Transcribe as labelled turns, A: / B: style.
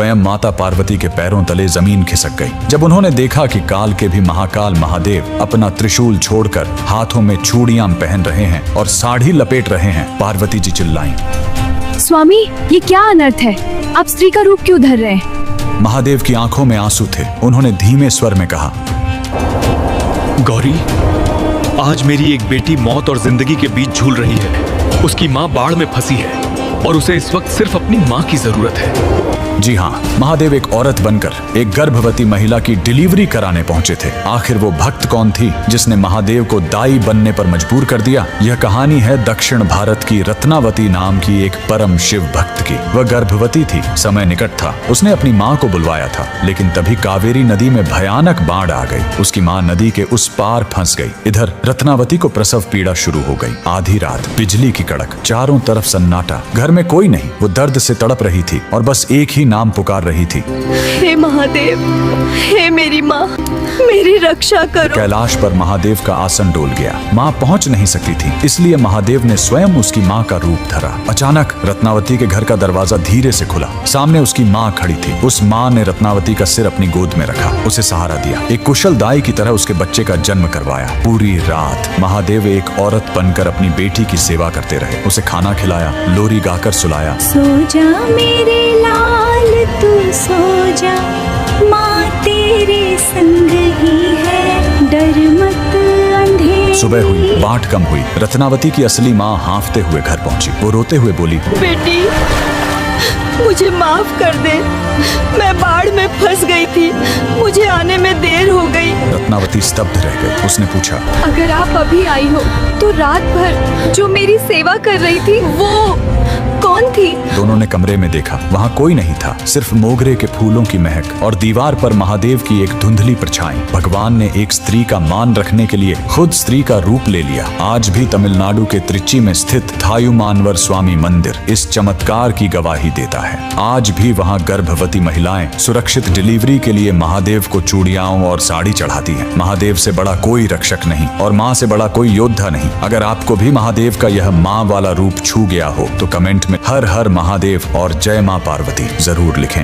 A: स्वयं माता पार्वती के पैरों तले जमीन खिसक गई जब उन्होंने देखा कि काल के भी महाकाल महादेव अपना त्रिशूल छोड़कर हाथों में चूड़ियां पहन रहे हैं और साड़ी लपेट रहे हैं। पार्वती जी चिल्लाईं,
B: स्वामी, ये क्या अनर्थ है? आप स्त्री का रूप क्यों धर रहे हैं?
A: महादेव की आंखों में आंसू थे। उन्होंने धीमे स्वर में कहा,
C: गौरी, आज मेरी एक बेटी मौत और जिंदगी के बीच झूल रही है। उसकी माँ बाढ़ में फंसी है और उसे इस वक्त सिर्फ अपनी माँ की जरूरत है।
A: जी हाँ, महादेव एक औरत बनकर एक गर्भवती महिला की डिलीवरी कराने पहुंचे थे। आखिर वो भक्त कौन थी जिसने महादेव को दाई बनने पर मजबूर कर दिया? यह कहानी है दक्षिण भारत की रत्नावती नाम की एक परम शिव भक्त की। वह गर्भवती थी, समय निकट था। उसने अपनी माँ को बुलवाया था, लेकिन तभी कावेरी नदी में भयानक बाढ़ आ गई। उसकी माँ नदी के उस पार फंस गई। इधर रत्नावती को प्रसव पीड़ा शुरू हो गई। आधी रात, बिजली की कड़क, चारों तरफ सन्नाटा, घर में कोई नहीं। वो दर्द से तड़प रही थी और बस एक ही नाम पुकार रही थी,
D: हे महादेव, हे मेरी माँ, मेरी रक्षा करो।
A: कैलाश पर महादेव का आसन डोल गया। माँ पहुँच नहीं सकती थी, इसलिए महादेव ने स्वयं उसकी माँ का रूप धरा। अचानक रत्नावती के घर का दरवाजा धीरे से खुला। सामने उसकी माँ खड़ी थी। उस माँ ने रत्नावती का सिर अपनी गोद में रखा, उसे सहारा दिया, एक कुशल दाई की तरह उसके बच्चे का जन्म करवाया। पूरी रात महादेव एक औरत बनकर अपनी बेटी की सेवा करते रहे। उसे खाना खिलाया, लोरी गाकर सुलाया।
E: सो जा मेरे लाल, तू सो जा, माँ तेरे संग ही है, डर मत अंधेरे।
A: सुबह हुई, बाट कम हुई। रत्नावती की असली माँ हांफते हुए घर पहुंची। वो रोते हुए बोली,
D: बेटी, मुझे माफ कर दे, मैं बाढ़ में फंस गई थी, मुझे आने में देर हो गई।
A: रत्नावती स्तब्ध रह गई। उसने पूछा,
B: अगर आप अभी आई हो तो रात भर जो मेरी सेवा कर रही थी वो कौन थी?
A: दोनों ने कमरे में देखा, वहाँ कोई नहीं था, सिर्फ मोगरे के फूलों की महक और दीवार पर महादेव की एक धुंधली परछाई। भगवान ने एक स्त्री का मान रखने के लिए खुद स्त्री का रूप ले लिया। आज भी तमिलनाडु के त्रिची में स्थित थायुमानवर स्वामी मंदिर इस चमत्कार की गवाही देता है। आज भी वहाँ गर्भवती महिलाएं सुरक्षित डिलीवरी के लिए महादेव को चूड़ियाओं और साड़ी चढ़ाती हैं। महादेव से बड़ा कोई रक्षक नहीं और माँ से बड़ा कोई योद्धा नहीं। अगर आपको भी महादेव का यह माँ वाला रूप छू गया हो तो कमेंट में हर हर महादेव और जय माँ पार्वती जरूर लिखें।